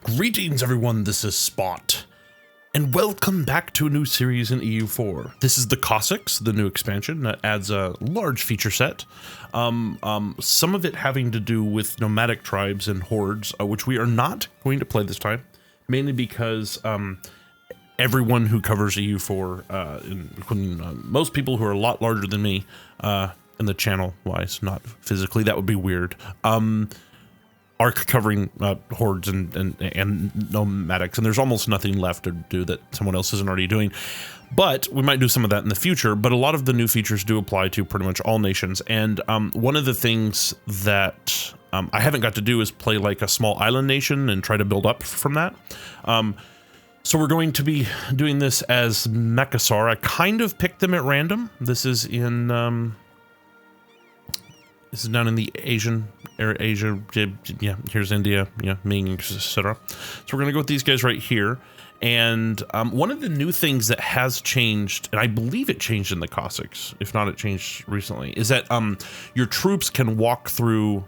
Greetings everyone, this is Spot, and welcome back to a new series in EU4. This is the COSSACKS, the new expansion that adds a large feature set. Some of it having to do with nomadic tribes and hordes, which we are not going to play this time, mainly because everyone who covers EU4, including most people who are a lot larger than me, in the channel-wise, not physically, that would be weird, are covering hordes and nomadics, and there's almost nothing left to do that someone else isn't already doing. But we might do some of that in the future, but a lot of the new features do apply to pretty much all nations. And one of the things that I haven't got to do is play like a small island nation and try to build up from that. So we're going to be doing this as Makassar. I kind of picked them at random. This is in this is down in the Asian area, Asia, yeah, here's India, yeah, Ming, etc. So we're gonna go with these guys right here. And one of the new things that has changed, and I believe it changed in the COSSACKS, if not it changed recently, is that your troops can walk through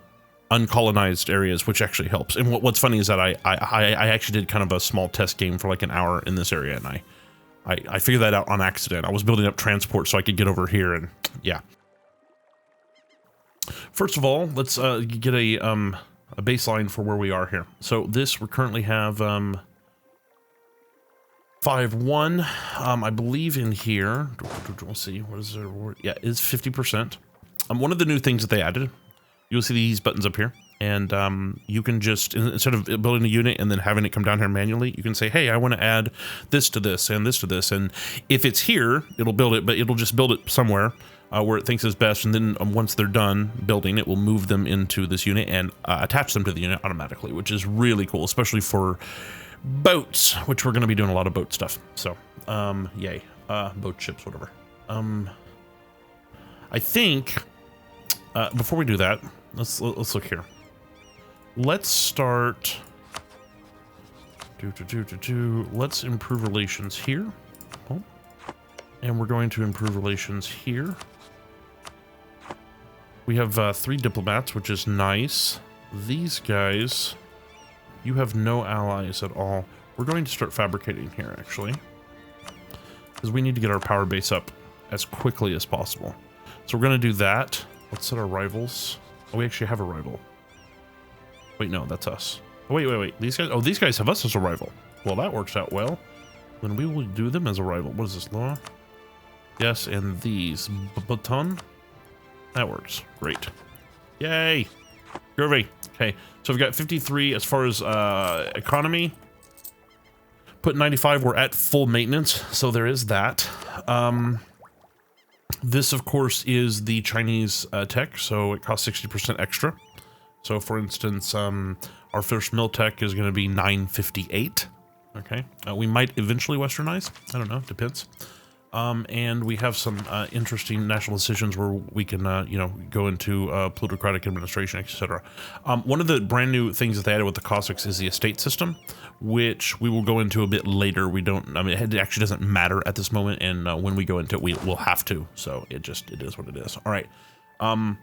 uncolonized areas, which actually helps. And what's funny is that I actually did kind of a small test game for like an hour in this area, and I figured that out on accident. I was building up transport so I could get over here, and yeah. First of all, let's get a baseline for where we are here. So this, we currently have 5-1. I believe in here, let's see, what is there? Yeah, it's 50%. One of the new things that they added, you'll see these buttons up here, and you can just, instead of building a unit and then having it come down here manually, you can say, hey, I want to add this to this and this to this, and if it's here, it'll build it, but it'll just build it somewhere where it thinks is best, and then once they're done building, it will move them into this unit and attach them to the unit automatically, which is really cool, especially for boats, which we're going to be doing a lot of boat stuff. So, yay, boat ships, whatever. I think before we do that, let's look here. Let's start. Let's improve relations here. Oh, and we're going to improve relations here. We have 3 diplomats, which is nice. These guys, you have no allies at all. We're going to start fabricating here, actually, because we need to get our power base up as quickly as possible. So we're going to do that. Let's set our rivals. Oh, we actually have a rival. Wait, no, that's us. Oh, wait. These guys, oh, these guys have us as a rival. Well, that works out well. Then we will do them as a rival. What is this, Laura? Yes, and these. Baton? That works. Great. Yay! Groovy. Okay, so we've got 53 as far as economy. Put 95, we're at full maintenance, so there is that. This, of course, is the Chinese tech, so it costs 60% extra. So, for instance, our first mill tech is going to be 958. Okay, we might eventually westernize. I don't know, depends. And we have some interesting national decisions where we can, you know, go into plutocratic administration, etc. One of the brand new things that they added with the COSSACKS is the estate system, which we will go into a bit later. We don't, I mean, it actually doesn't matter at this moment, and when we go into it, we'll have to. So it is what it is. All right. So I'm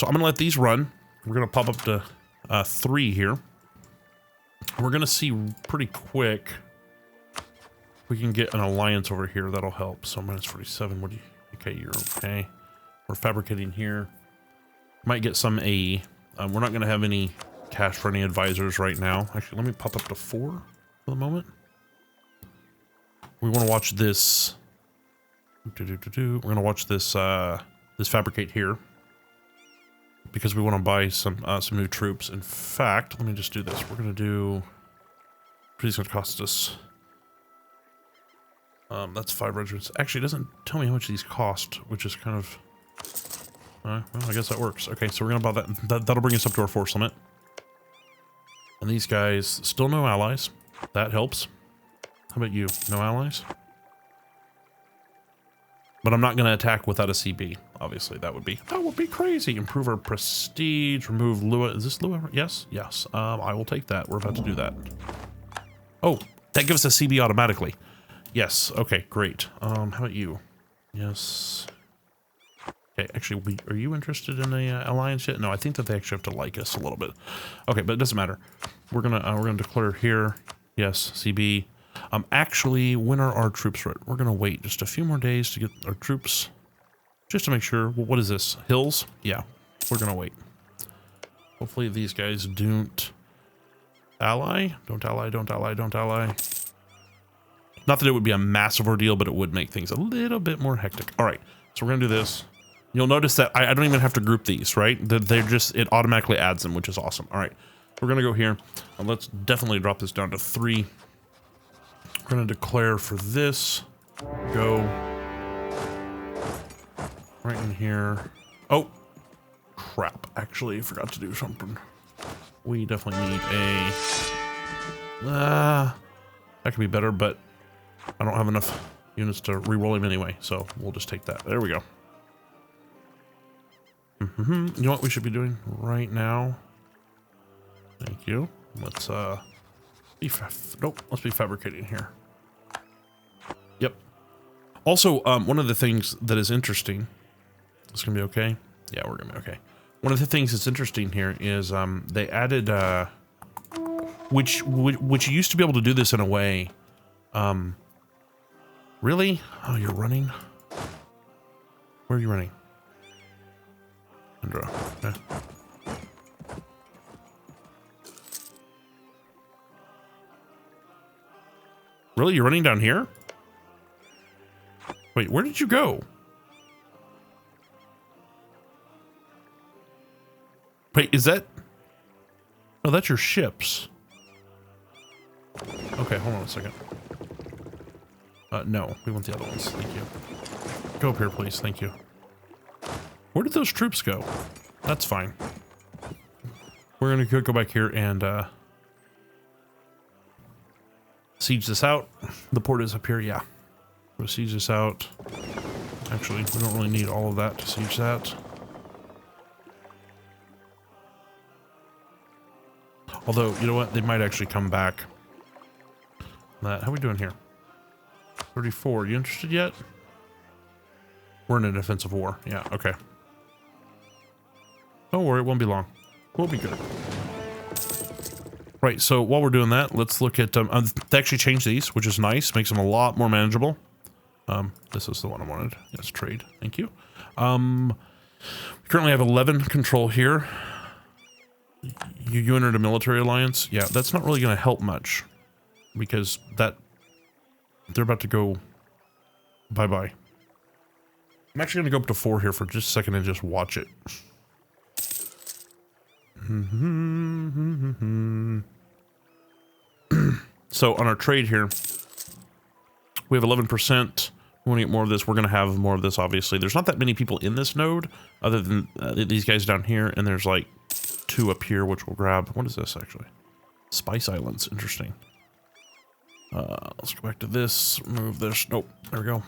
gonna let these run. We're gonna pop up to 3 here. We're gonna see pretty quick. We can get an alliance over here, that'll help. So minus 47, what do you, okay, you're okay. We're fabricating here. Might get some AE. We're not gonna have any cash for any advisors right now. Actually, let me pop up to 4 for the moment. We wanna watch this. We're gonna watch this, this fabricate here, because we wanna buy some new troops. In fact, let me just do this. We're gonna do, pretty gonna cost us. That's 5 regiments. Actually, it doesn't tell me how much these cost, which is kind of... well, I guess that works. Okay, so we're gonna buy that. That'll bring us up to our force limit. And these guys, still no allies. That helps. How about you? No allies? But I'm not gonna attack without a CB. Obviously, that would be crazy. Improve our prestige. Remove Lua. Is this Lua? Yes. Yes. I will take that. We're about to do that. Oh, that gives us a CB automatically. Yes, okay, great. How about you? Yes. Okay, actually, are you interested in a alliance yet? No, I think that they actually have to like us a little bit. Okay, but it doesn't matter. we're gonna declare here. Yes, CB. Actually, when are our troops right? We're gonna wait just a few more days to get our troops, just to make sure. Well, what is this? Hills? Yeah, we're gonna wait. Hopefully these guys don't ally. Don't ally. Don't ally. Don't ally. Not that it would be a massive ordeal, but it would make things a little bit more hectic. All right, so we're gonna do this. You'll notice that I don't even have to group these, right? They're just, it automatically adds them, which is awesome. All right, we're gonna go here and let's definitely drop this down to 3. We're gonna declare for this. Go right in here. Oh, crap! Actually, I forgot to do something. We definitely need a. That could be better, but I don't have enough units to re-roll him anyway, so we'll just take that. There we go. You know what we should be doing right now? Thank you. Let's let's be fabricating here. Yep. Also, one of the things that is interesting. It's gonna be okay. Yeah, we're gonna be okay. One of the things that's interesting here is they added which you used to be able to do this in a way. Really? Oh, you're running? Where are you running? Indra. Okay. Really? You're running down here? Wait, where did you go? Wait, is that... Oh, that's your ships. Okay, hold on a second. No, we want the other ones. Thank you. Go up here, please. Thank you. Where did those troops go? That's fine. We're gonna go back here and siege this out. The port is up here, yeah. We'll siege this out. Actually, we don't really need all of that to siege that. Although, you know what? They might actually come back. How are we doing here? 34. You interested yet? We're in a defensive war. Yeah, okay. Don't worry, it won't be long. We'll be good. Right, so while we're doing that, let's look at... they actually changed these, which is nice. Makes them a lot more manageable. This is the one I wanted. Yes, trade. Thank you. We currently have 11 control here. You entered a military alliance. Yeah, that's not really going to help much. Because they're about to go bye-bye. I'm actually going to go up to 4 here for just a second and just watch it. So on our trade here, we have 11%. We want to get more of this. We're going to have more of this, obviously. There's not that many people in this node other than these guys down here. And there's like 2 up here, which we'll grab. What is this, actually? Spice Islands. Interesting. Let's go back to this. Move this. Nope. There we go.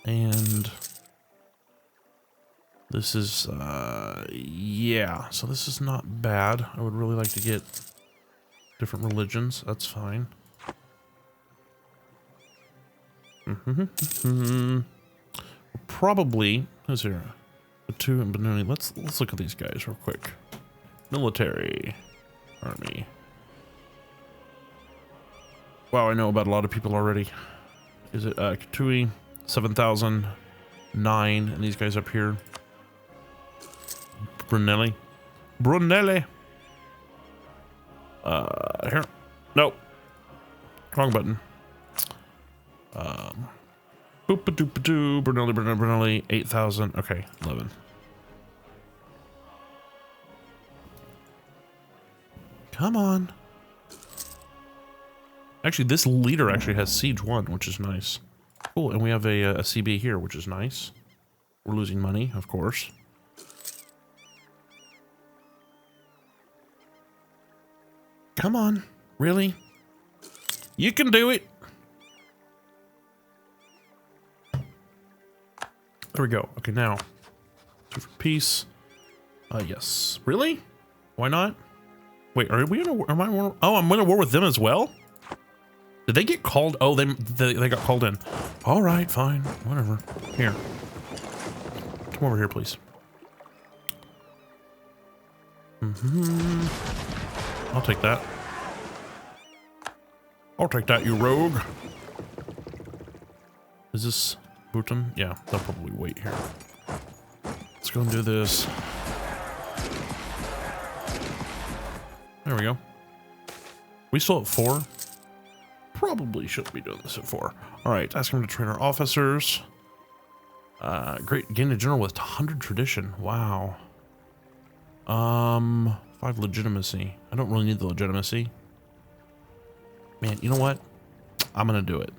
And this is, yeah. So this is not bad. I would really like to get different religions. That's fine. Probably, who's here? The 2 in Benoni. Let's look at these guys real quick. Military. Army. Wow, I know about a lot of people already. Is it Katui? 7,009, and these guys up here. Brunelli. Here. Nope. Wrong button. Boop-a-doop-a-doo. Brunelli. 8,000. Okay, 11. Come on. Actually, this leader actually has Siege 1, which is nice. Cool, and we have a CB here, which is nice. We're losing money, of course. Come on, really? You can do it. There we go. Okay, now 2 for peace. Yes. Really? Why not? Wait, are we in a war? Am I in a war? Oh, I'm in a war with them as well? Did they get called? Oh, they got called in. All right, fine, whatever. Here, come over here, please. I'll take that. I'll take that, you rogue. Is this Bhutan? Yeah, they'll probably wait here. Let's go and do this. There we go. We still at 4? Probably shouldn't be doing this at 4. All right, ask him to train our officers. Great, gain a general with 100 tradition. Wow. 5 legitimacy. I don't really need the legitimacy. Man, you know what? I'm gonna do it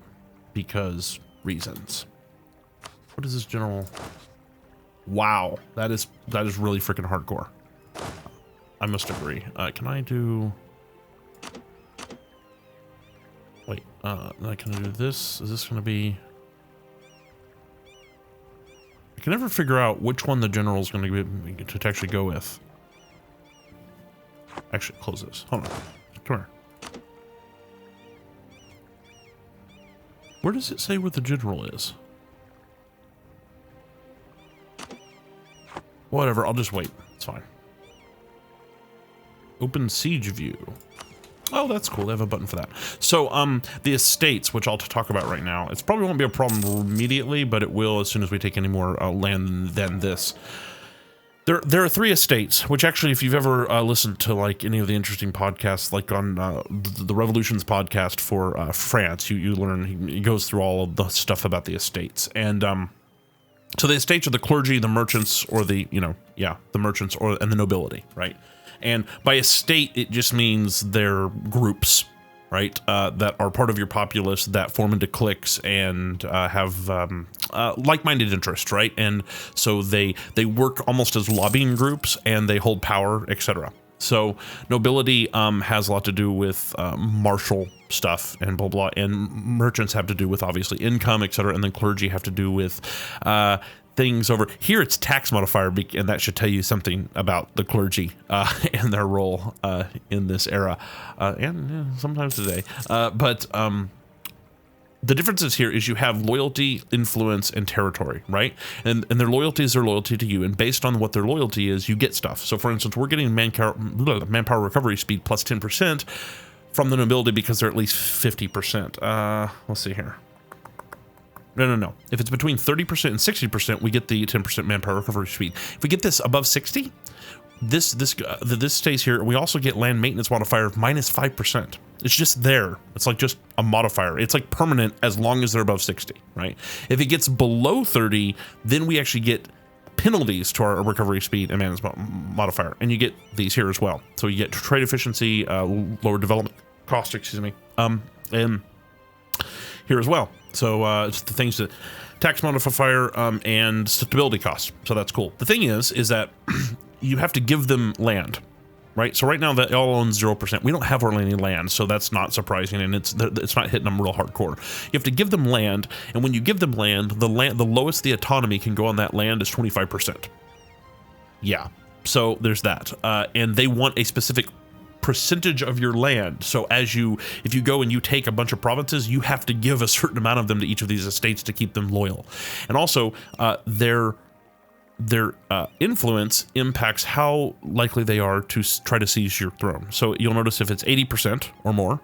because reasons. What is this general? Wow, that is really freaking hardcore. I must agree. Can I do? Wait, can I do this? Is this gonna be? I can never figure out which one the general is going to be to actually go with. Actually, close this. Hold on. Come here. Where does it say where the general is? Whatever, I'll just wait. It's fine. Open siege view. Oh, that's cool. They have a button for that. So, the estates, which I'll talk about right now, it probably won't be a problem immediately, but it will as soon as we take any more land than this. There are 3 estates, which actually, if you've ever listened to like any of the interesting podcasts, like on the Revolutions podcast for France, you learn, he goes through all of the stuff about the estates. And so the estates are the clergy, the merchants, or the, the merchants and the nobility, right? And by estate, it just means they're groups, right? That are part of your populace that form into cliques and have like-minded interests, right? And so they work almost as lobbying groups and they hold power, etc. So nobility has a lot to do with martial stuff and blah blah, and merchants have to do with obviously income, etc. And then clergy have to do with things over here. It's tax modifier, and that should tell you something about the clergy and their role in this era and sometimes today. But the differences here is you have loyalty, influence, and territory, right? And their loyalty is their loyalty to you, and based on what their loyalty is, you get stuff. So for instance, we're getting manpower recovery speed plus 10% from the nobility because they're at least 50%. Let's see here. No. If it's between 30% and 60%, we get the 10% manpower recovery speed. If we get this above 60, this stays here. We also get land maintenance modifier of minus 5%. It's just there. It's like just a modifier. It's like permanent as long as they're above 60, right? If it gets below 30, then we actually get penalties to our recovery speed and maintenance modifier, and you get these here as well. So you get trade efficiency, lower development cost, excuse me, and here as well. So it's the things that tax modifier and stability costs. So that's cool. The thing is that you have to give them land, right? So right now that all owns 0%. We don't have any land, so that's not surprising, and it's not hitting them real hardcore. You have to give them land, and when you give them land, the lowest the autonomy can go on that land is 25%. Yeah, so there's that, and they want a specific percentage of your land. So if you go and you take a bunch of provinces, you have to give a certain amount of them to each of these estates to keep them loyal. And also their influence impacts how likely they are to try to seize your throne. So you'll notice if it's 80% or more,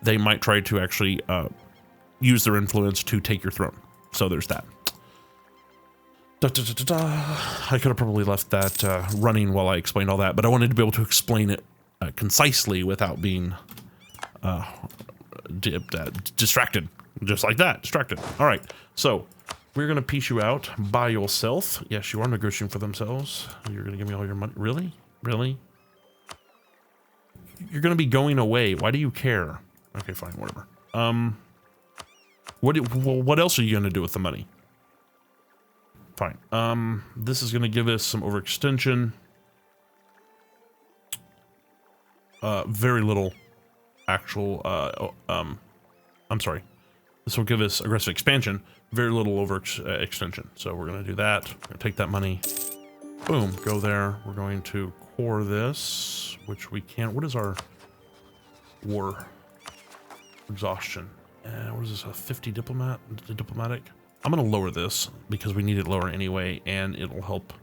they might try to actually use their influence to take your throne. So there's that. I could have probably left that running while I explained all that, but I wanted to be able to explain it concisely without being distracted, just like that, distracted. All right, so we're gonna piece you out by yourself. Yes, you are negotiating for themselves. You're gonna give me all your money. Really? You're gonna be going away. Why do you care? Okay, fine, whatever. What else are you gonna do with the money? Fine. This is gonna give us some overextension. Very little actual, I'm sorry. This will give us aggressive expansion, very little extension. So we're going to do that. We're going to take that money. Boom, go there. We're going to core this, which we can't. What is our war exhaustion? What is this, a 50 diplomatic? I'm going to lower this because we need it lower anyway, and it'll help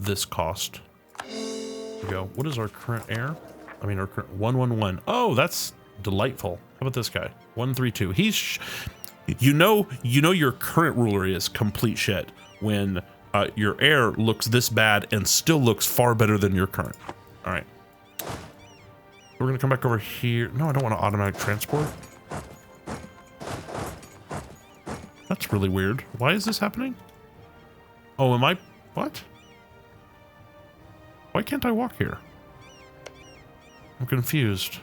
this cost. There we go. What is our current air? I mean, our current 111. Oh, that's delightful. How about this guy? 132. He's, you know your current ruler is complete shit when your heir looks this bad and still looks far better than your current. All right. We're gonna come back over here. No, I don't want to automatic transport. That's really weird. Why is this happening? Oh, am I? What? Why can't I walk here? I'm confused.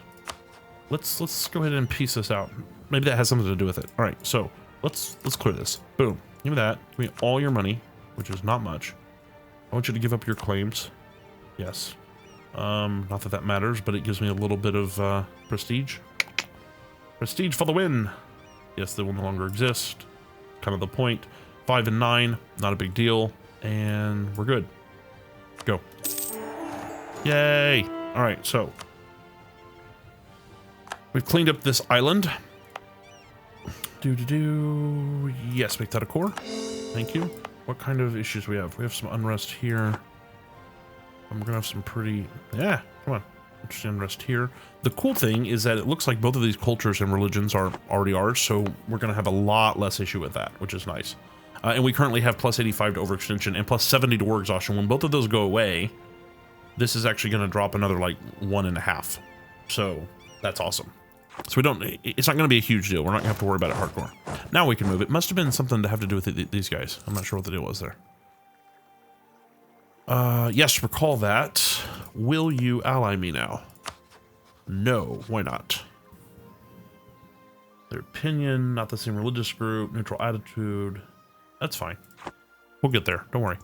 Let's go ahead and piece this out. Maybe that has something to do with it. All right, so let's clear this. Boom. Give me that. Give me all your money, which is not much. I want you to give up your claims. Yes. Not that that matters, but it gives me a little bit of prestige. Prestige for the win. Yes, they will no longer exist. Kind of the point. 5 and 9, not a big deal, and we're good. Go. Yay! All right, so we've cleaned up this island. Yes, make that a core. Thank you. What kind of issues we have? We have some unrest here. We're gonna have some pretty, yeah, come on. Interesting unrest here. The cool thing is that it looks like both of these cultures and religions are already ours, so we're gonna have a lot less issue with that, which is nice. And we currently have plus 85 to overextension and plus 70 to war exhaustion. When both of those go away, this is actually gonna drop another like 1.5. So that's awesome. So we don't, it's not gonna be a huge deal. We're not gonna have to worry about it hardcore. Now we can move. It must have been something to have to do with these guys. I'm not sure what the deal was there. Yes, recall that. Will you ally me now? No, why not? Their opinion, not the same religious group, neutral attitude. That's fine. We'll get there, don't worry.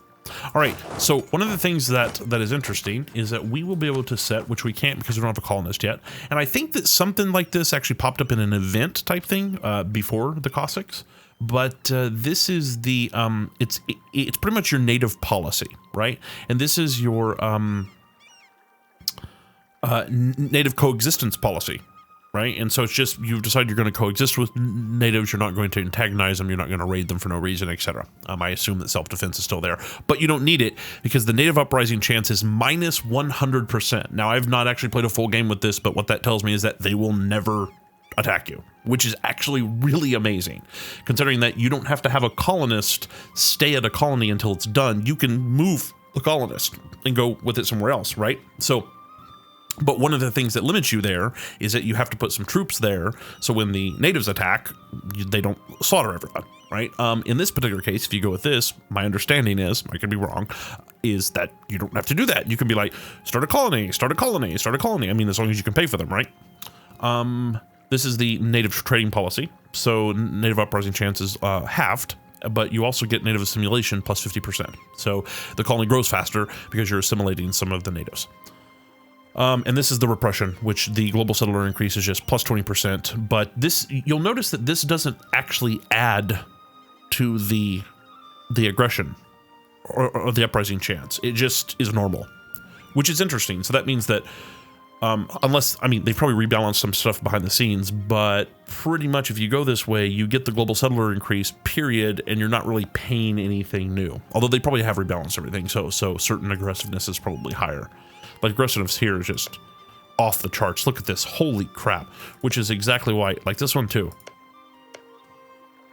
All right, so one of the things that is interesting is that we will be able to set, which we can't because we don't have a colonist yet. And I think that something like this actually popped up in an event type thing before the COSSACKS. But this is the, it's pretty much your native policy, right? And this is your native coexistence policy, right? And so it's just, you've decided you're going to coexist with natives, you're not going to antagonize them, you're not going to raid them for no reason, etc. I assume that self-defense is still there, but you don't need it because the native uprising chance is minus 100%. Now, I've not actually played a full game with this, but what that tells me is that they will never attack you, which is actually really amazing, considering that you don't have to have a colonist stay at a colony until it's done. You can move the colonist and go with it somewhere else, right? So, but one of the things that limits you there is that you have to put some troops there, so when the natives attack, they don't slaughter everyone, right? In this particular case, if you go with this, my understanding is, I could be wrong, is that you don't have to do that. You can be like, start a colony, start a colony, start a colony. I mean, as long as you can pay for them, right? This is the native trading policy. So native uprising chances halved, but you also get native assimilation plus 50%. So the colony grows faster because you're assimilating some of the natives. And this is the repression, which the global settler increase is just plus 20%. But this, you'll notice that this doesn't actually add to the aggression or the uprising chance. It just is normal, which is interesting. So that means that unless, I mean, they probably rebalanced some stuff behind the scenes, but pretty much if you go this way, you get the global settler increase, period, and you're not really paying anything new. Although they probably have rebalanced everything, so certain aggressiveness is probably higher. But aggressiveness here is just off the charts. Look at this, holy crap, which is exactly why, like this one too.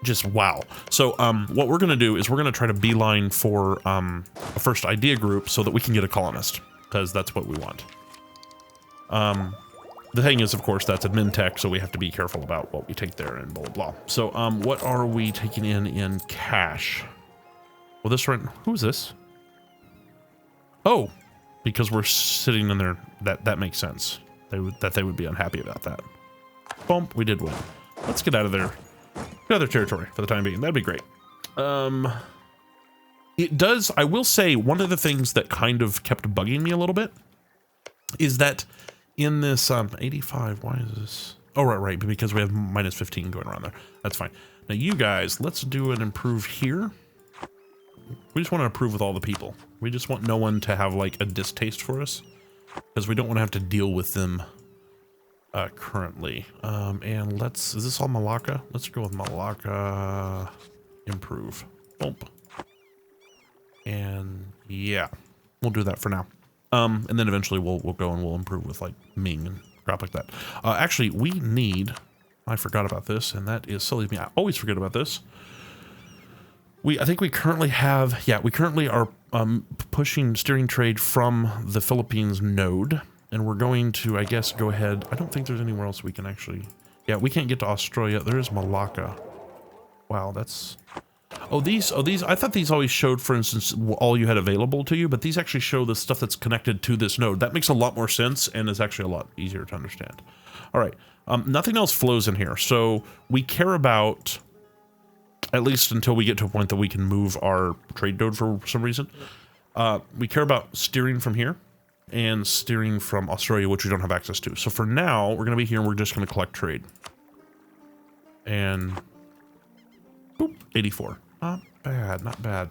Just wow. So what we're gonna do is we're gonna try to beeline for a first idea group so that we can get a colonist, because that's what we want. The thing is, of course, that's admin tech, so we have to be careful about what we take there and blah, blah, blah. So, what are we taking in cash? Well, this right, who's this? Oh, because we're sitting in there, that makes sense. They would be unhappy about that. Boom, we did win. Let's get out of there. Get out of their territory for the time being. That'd be great. It does, I will say, one of the things that kind of kept bugging me a little bit is that in this 85, why is this? Oh, right, because we have minus 15 going around there. That's fine. Now you guys, let's do an improve here. We just want to improve with all the people. We just want no one to have like a distaste for us, because we don't want to have to deal with them currently. And is this all Malacca? Let's go with Malacca, improve. Boom. And yeah, we'll do that for now. And then eventually we'll go and we'll improve with like Ming and crap like that. Actually, we need, I forgot about this, and that is silly of me. I always forget about this. I think we currently have, we currently are pushing steering trade from the Philippines node, and we're going to, I guess, go ahead. I don't think there's anywhere else we can actually, we can't get to Australia. There is Malacca. Wow, that's, these, I thought these always showed, for instance, all you had available to you, but these actually show the stuff that's connected to this node. That makes a lot more sense and is actually a lot easier to understand. All right, nothing else flows in here. So we care about, at least until we get to a point that we can move our trade node for some reason, we care about steering from here and steering from Australia, which we don't have access to. So for now, we're going to be here and we're just going to collect trade. And boop, 84. Not bad, not bad.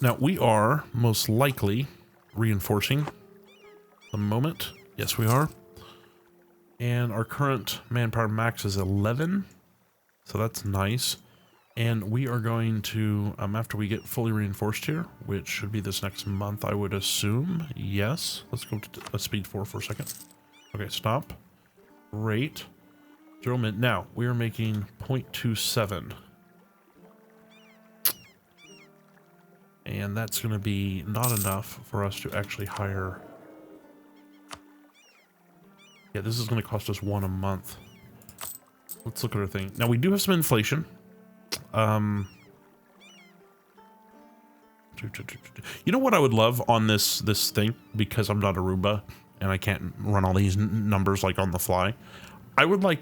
Now, we are most likely reinforcing the moment. Yes, we are. And our current manpower max is 11. So that's nice. And we are going to, after we get fully reinforced here, which should be this next month, I would assume. Yes. Let's go to speed 4 for a second. Okay, stop. Rate. 0 min. Now, we are making 0.27. And that's going to be not enough for us to actually hire. Yeah, this is going to cost us 1 a month. Let's look at our thing. Now, we do have some inflation. You know what I would love on this thing, because I'm not Aruba and I can't run all these numbers like on the fly. I would like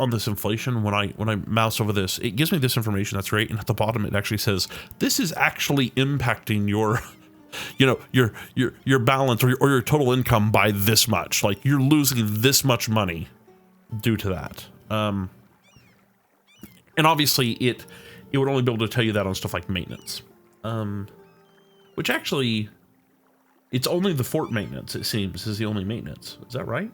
on this inflation, when I mouse over this, it gives me this information. That's great. And at the bottom, it actually says, this is actually impacting your, you know, your balance or your total income by this much. Like, you're losing this much money due to that. And obviously it would only be able to tell you that on stuff like maintenance. Which actually, it's only the fort maintenance, it seems, is the only maintenance. Is that right?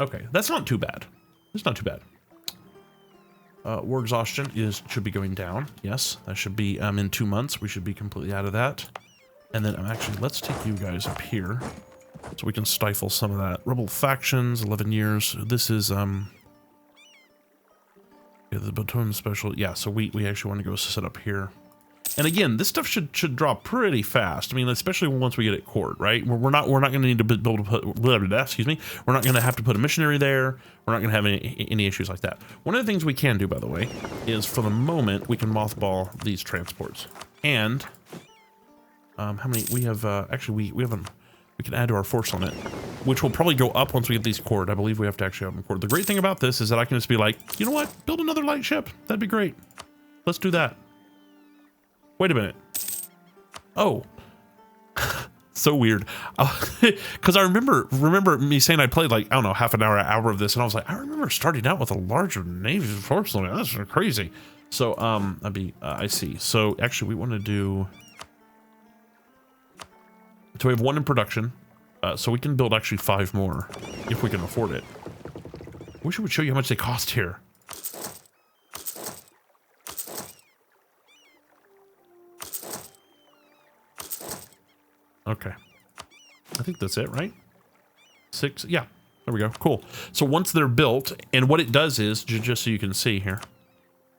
Okay, that's not too bad. It's not too bad. War exhaustion should be going down. Yes, that should be in 2 months. We should be completely out of that. And then actually, let's take you guys up here so we can stifle some of that. Rebel factions, 11 years. This is the Baton special. Yeah, so we actually want to go set up here. And again, this stuff should drop pretty fast. I mean, especially once we get it cored, right? We're not going to need to be able to put, blah, blah, blah, excuse me. We're not going to have to put a missionary there. We're not going to have any issues like that. One of the things we can do, by the way, is for the moment we can mothball these transports. And how many we have? Actually, we can add to our force on it, which will probably go up once we get these cored. I believe we have to actually have them cored. The great thing about this is that I can just be like, you know what? Build another light ship. That'd be great. Let's do that. Wait a minute. Oh, so weird. Because I remember me saying I played like, I don't know, half an hour of this, and I was like, I remember starting out with a larger Navy force limit. That's crazy. So I see. So actually, we want to do. So we have 1 in production, so we can build actually 5 more if we can afford it. I wish I would show you how much they cost here. Okay, I think that's it, right? 6, yeah, there we go, cool. So once they're built, and what it does is, just so you can see here,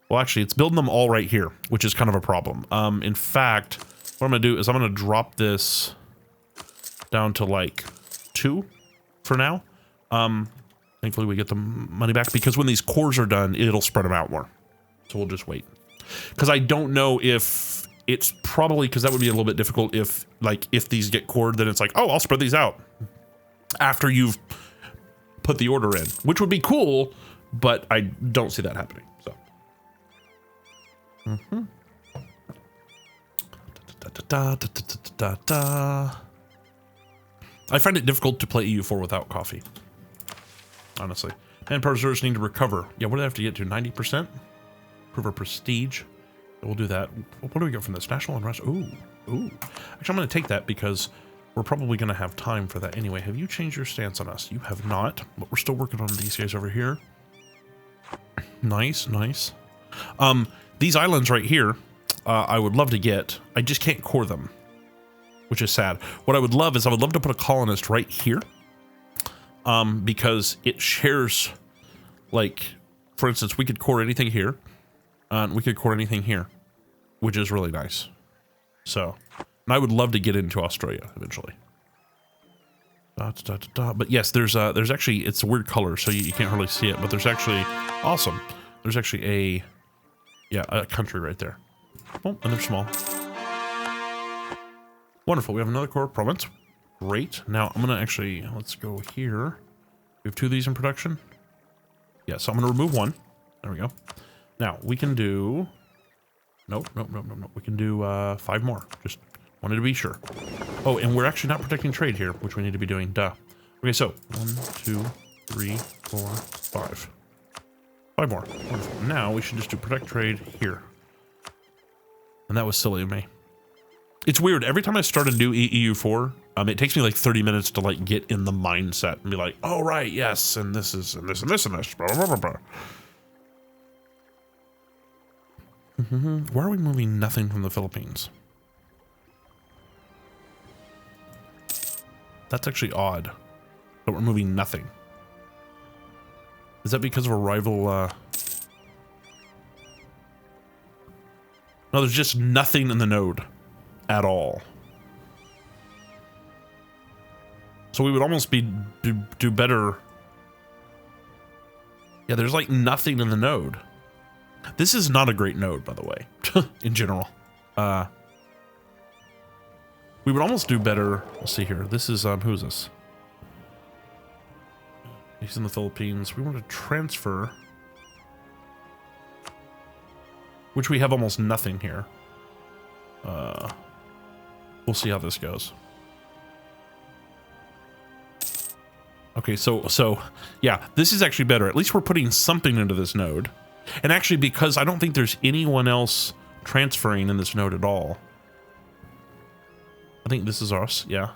well, actually, it's building them all right here, which is kind of a problem. In fact, what I'm gonna do is I'm gonna drop this down to like 2 for now. Thankfully, we get the money back, because when these cores are done, it'll spread them out more. So we'll just wait, because I don't know if. It's probably, because that would be a little bit difficult if these get cored, then it's like, oh, I'll spread these out after you've put the order in, which would be cool, but I don't see that happening, so. I find it difficult to play EU4 without coffee, honestly. Manpower reserves need to recover. Yeah, what do they have to get to, 90%? Improve our prestige. We'll do that. What do we get from this? National unrest. Ooh. Actually, I'm going to take that because we're probably going to have time for that anyway. Have you changed your stance on us? You have not, but we're still working on these guys over here. Nice. These islands right here, I would love to get. I just can't core them. which is sad. What I would love is I would love to put a colonist right here, because it shares, like, for instance, we could core anything here, and we could core anything here, which is really nice. So, and I would love to get into Australia eventually. But yes, there's actually, it's a weird color, so you can't hardly see it, but there's actually, awesome. There's actually a country right there. Oh, and they're small. Wonderful, we have another core province. Great. Now I'm gonna actually, let's go here. We have 2 of these in production. Yeah, so I'm gonna remove 1. There we go. Now we can do, nope. We can do 5 more. Just wanted to be sure. Oh, and we're actually not protecting trade here, which we need to be doing. Duh. Okay, so 1, 2, 3, 4, 5. 5 more. Wonderful. Now we should just do protect trade here. And that was silly of me. It's weird. Every time I start a new EU4, it takes me like 30 minutes to like get in the mindset and be like, oh right, yes, and this is and this and this and this. Blah, blah, blah, blah. Why are we moving nothing from the Philippines? That's actually odd. But we're moving nothing. Is that because of a rival? No, there's just nothing in the node at all. So we would almost do better. Yeah, there's like nothing in the node. This is not a great node, by the way, in general. We would almost do better. Let's see here. This is, who's this? He's in the Philippines. We want to transfer, which we have almost nothing here. We'll see how this goes. Okay, so yeah, this is actually better. At least we're putting something into this node. And actually, because I don't think there's anyone else transferring in this node at all. I think this is us, yeah.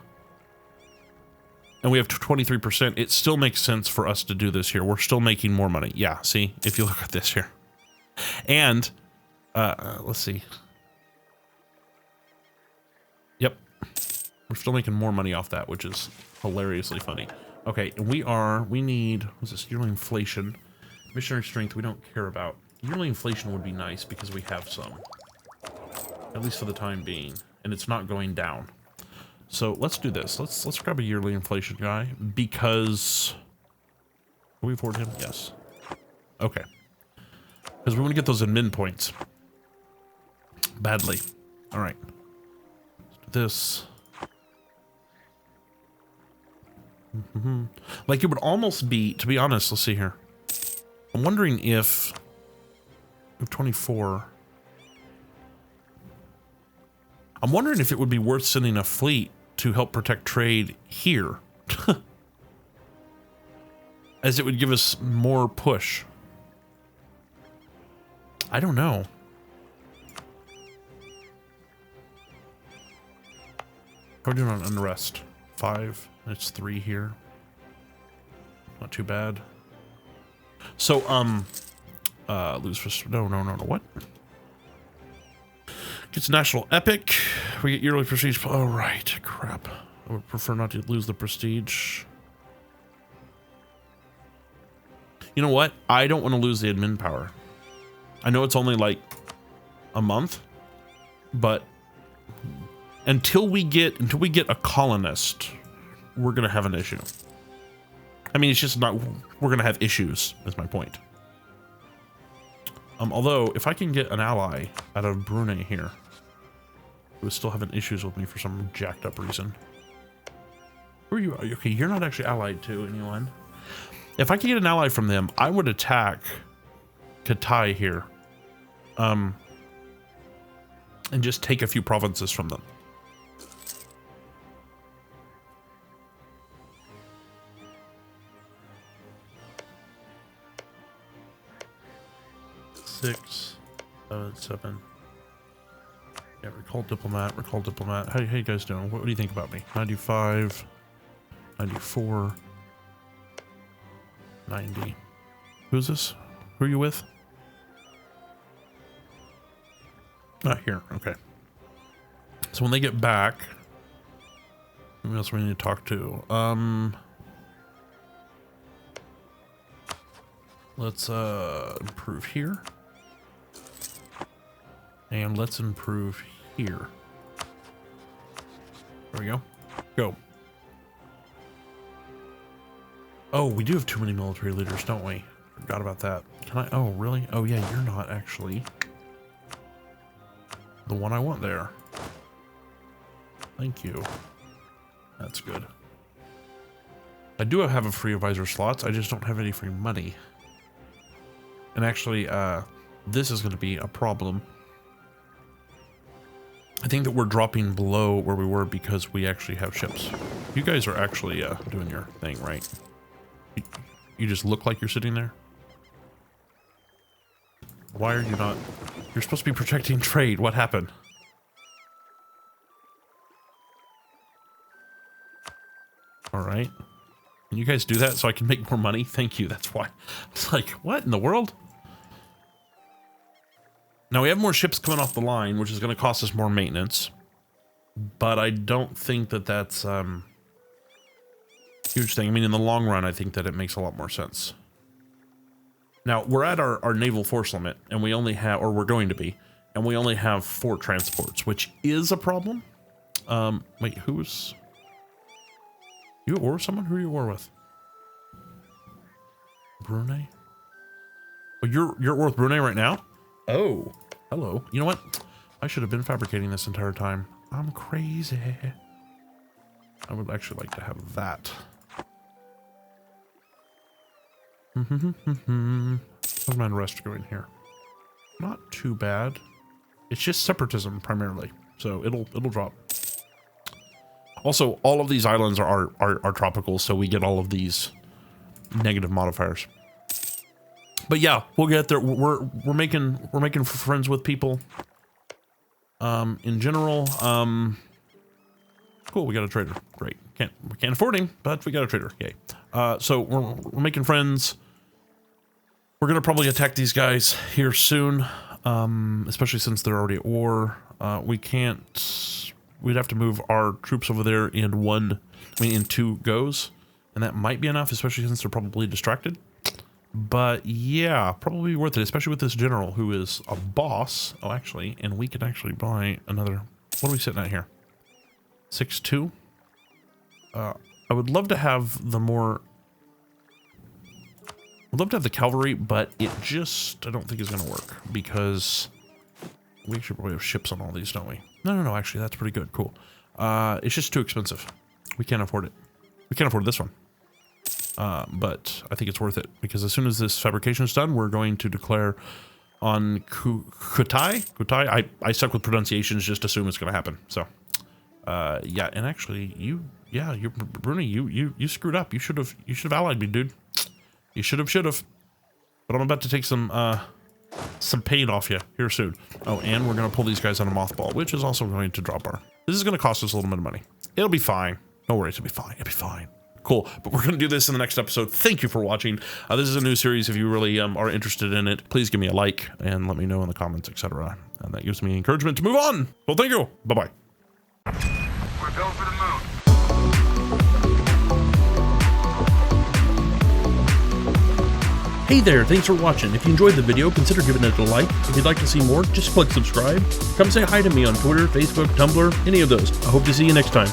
And we have 23%. It still makes sense for us to do this here. We're still making more money. Yeah, see, if you look at this here. And, let's see. Yep. We're still making more money off that, which is hilariously funny. Okay, we need, what's this, yearly inflation. Missionary strength we don't care about. Yearly inflation would be nice because we have some. At least for the time being. And it's not going down. So let's do this. Let's grab a yearly inflation guy because, can we afford him? Yes. Okay. Because we want to get those admin points. Badly. All right. Let's do this. Like it would almost be, to be honest, let's see here. I'm wondering if 24. I'm wondering if it would be worth sending a fleet to help protect trade here. As it would give us more push. I don't know. How are we doing on unrest? 5. It's 3 here. Not too bad. So, lose for, no, what? Gets national epic. We get yearly prestige. Oh, right. Crap. I would prefer not to lose the prestige. You know what? I don't want to lose the admin power. I know it's only like a month, but until we get a colonist, we're going to have an issue. I mean, it's just not, we're going to have issues, is my point. Although, if I can get an ally out of Brunei here, who is still having issues with me for some jacked up reason. Who are you? Okay, you're not actually allied to anyone. If I can get an ally from them, I would attack Katai here. And just take a few provinces from them. Six, 7. Yeah, recall diplomat. How you guys doing? What do you think about me? 95, 94, 90. Who's this? Who are you with? Ah, here. Okay. So when they get back, Who else we need to talk to? Let's improve here. And let's improve here. There we go. Go. Oh, we do have too many military leaders, don't we? Forgot about that. Can I? Oh, really? Oh, yeah, you're not actually the one I want there. Thank you. That's good. I do have a free advisor slots. I just don't have any free money. And actually, this is going to be a problem. I think that we're dropping below where we were because we actually have ships. You guys are actually doing your thing, right? You just look like you're sitting there. Why are you not? You're supposed to be protecting trade. What happened? All right. Can you guys do that so I can make more money? Thank you. That's why. It's like, what in the world? Now we have more ships coming off the line, which is going to cost us more maintenance. But I don't think that that's huge thing. I mean, in the long run, I think that it makes a lot more sense. Now, we're at our naval force limit, and we only have, or we're going to be, and we only have 4 transports, which is a problem. Wait, who's... You at war with someone? Who are you at war with? Brunei? Oh, you're at war with Brunei right now? Oh, hello. You know what? I should have been fabricating this entire time. I'm crazy. I would actually like to have that. How's my unrest going here? Not too bad. It's just separatism primarily, so it'll drop. Also, all of these islands are tropical, so we get all of these negative modifiers. But yeah, we'll get there. We're making friends with people. In general, cool. We got a trader. Great. We can't afford him, but we got a trader. Yay. So we're making friends. We're gonna probably attack these guys here soon, especially since they're already at war. We'd have to move our troops over there in 2 goes, and that might be enough, especially since they're probably distracted. But yeah, probably worth it, especially with this general who is a boss. Oh, actually, and we could actually buy another. What are we sitting at here? 6-2. I would love to have the more. I'd love to have the cavalry, but it just I don't think is going to work because we should probably have ships on all these, don't we? No. Actually, that's pretty good. Cool. It's just too expensive. We can't afford it. We can't afford this one. But I think it's worth it because as soon as this fabrication is done, we're going to declare on Kutai. I suck with pronunciations. Just assume it's going to happen. So, yeah. And actually, Bruni, you screwed up. You should have allied me, dude. You should have. But I'm about to take some pain off you here soon. Oh, and we're going to pull these guys on a mothball, which is also going to drop our. This is going to cost us a little bit of money. It'll be fine. No worries. It'll be fine. It'll be fine. Cool, but we're going to do this in the next episode. Thank you for watching. This is a new series. If you really are interested in it, please give me a like and let me know in the comments, etc. And that gives me encouragement to move on. Well, thank you. Bye-bye. We're going for the moon. Hey there, thanks for watching. If you enjoyed the video, consider giving it a like. If you'd like to see more, just click subscribe. Come say hi to me on Twitter, Facebook, Tumblr, any of those. I hope to see you next time.